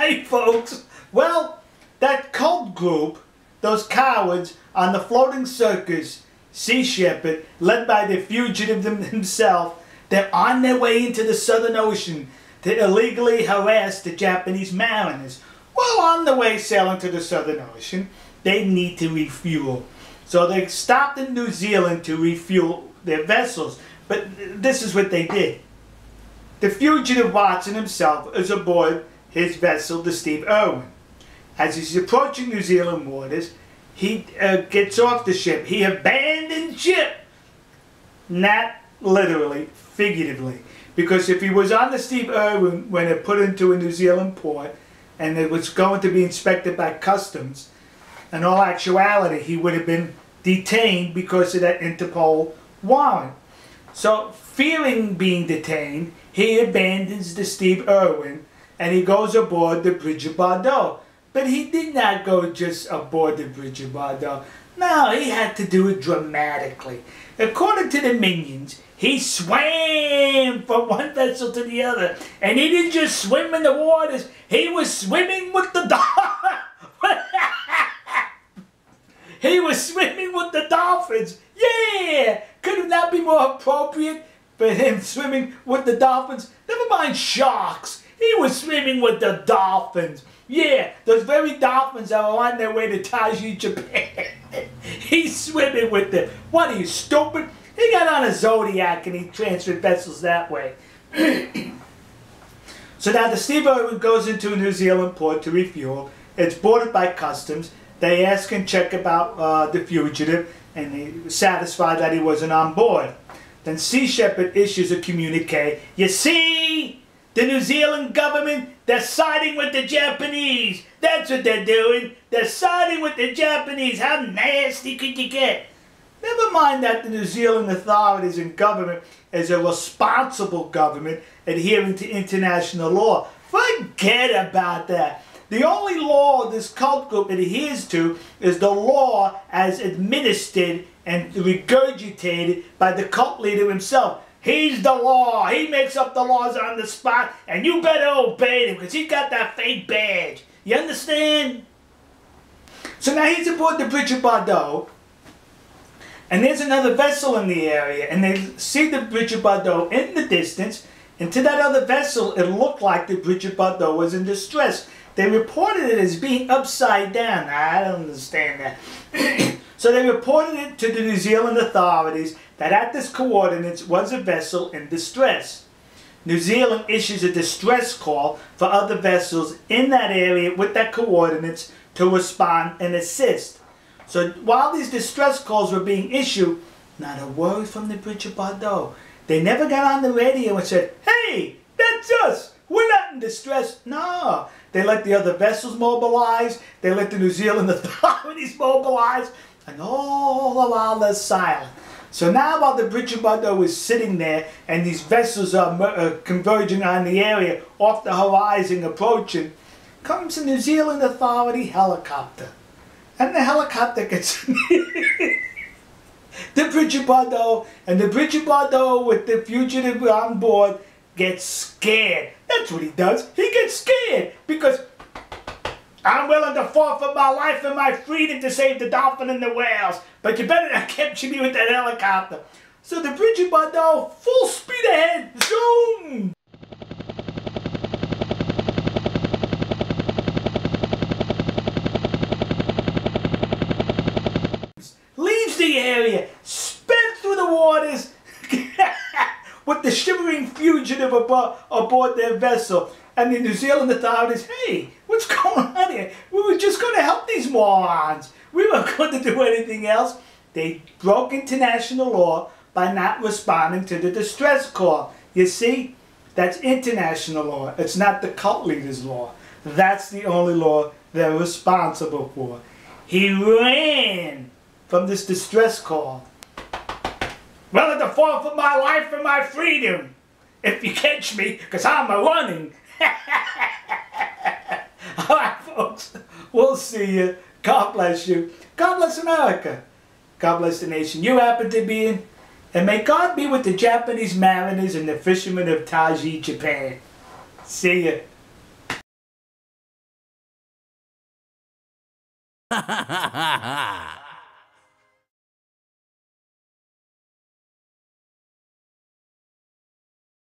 Hey folks, well, that cult group, those cowards on the floating circus, Sea Shepherd, led by the fugitive himself, they're on their way into the Southern Ocean to illegally harass the Japanese mariners. While on the way sailing to the Southern Ocean, they need to refuel. So they stopped in New Zealand to refuel their vessels. But this is what they did. The Fugitive Watson himself is aboard his vessel, the Steve Irwin. As he's approaching New Zealand waters, he gets off the ship. He abandoned ship. Not literally, figuratively. Because if he was on the Steve Irwin when it put into a New Zealand port and it was going to be inspected by customs, in all actuality he would have been detained because of that Interpol warrant. So fearing being detained, he abandons the Steve Irwin and he goes aboard the Brigitte Bardot. But he did not go just aboard the Brigitte Bardot. No, he had to do it dramatically. According to the minions, he swam from one vessel to the other. And he didn't just swim in the waters, he was swimming with the dolphins. He was swimming with the dolphins. Yeah! Could it not be more appropriate for him swimming with the dolphins? Never mind sharks. He was swimming with the dolphins. Yeah, those very dolphins that were on their way to Taiji, Japan. He's swimming with them. What, are you stupid? He got on a Zodiac and he transferred vessels that way. So now the Steve Irwin goes into a New Zealand port to refuel. It's boarded by customs. They ask and check about the fugitive, and he was satisfied that he wasn't on board. Then Sea Shepherd issues a communique. You see, the New Zealand government, they're siding with the Japanese. That's what they're doing. They're siding with the Japanese. How nasty could you get? Never mind that the New Zealand authorities and government is a responsible government adhering to international law. Forget about that. The only law this cult group adheres to is the law as administered and regurgitated by the cult leader himself. He's the law. He makes up the laws on the spot, and you better obey him because he's got that fake badge. You understand? So now he's aboard the Brigitte Bardot, and there's another vessel in the area, and they see the Brigitte Bardot in the distance, and to that other vessel, it looked like the Brigitte Bardot was in distress. They reported it as being upside down. I don't understand that. So they reported it to the New Zealand authorities that at this coordinates was a vessel in distress. New Zealand issues a distress call for other vessels in that area with that coordinates to respond and assist. So while these distress calls were being issued, not a word from the Brigitte Bardot. They never got on the radio and said, "Hey, that's us. We're not in distress." No. They let the other vessels mobilize. They let the New Zealand authorities mobilize. And all the while they're silent. So now while the Brigitte Bardot is sitting there and these vessels are converging on the area off the horizon approaching, comes a New Zealand authority helicopter. And the helicopter gets the Brigitte Bardot, and the Brigitte Bardot with the fugitive on board gets scared. That's what he does. He gets scared because I'm willing to forfeit my life and my freedom to save the dolphin and the whales, but you better not capture me with that helicopter. So the Brigitte Bardot, full speed ahead, zoom! Leaves the area, sped through the waters, with the shivering fugitive aboard their vessel. And the New Zealand authorities, hey, what's going on here? We were just going to help these morons. We weren't going to do anything else. They broke international law by not responding to the distress call. You see, that's international law. It's not the cult leader's law. That's the only law they're responsible for. He ran from this distress call. Willing to forfeit my life and my freedom if you catch me, because I'm a-running. Alright folks, we'll see you. God bless you. God bless America. God bless the nation you happen to be in. And may God be with the Japanese mariners and the fishermen of Taiji, Japan. See ya. Ha ha ha ha ha!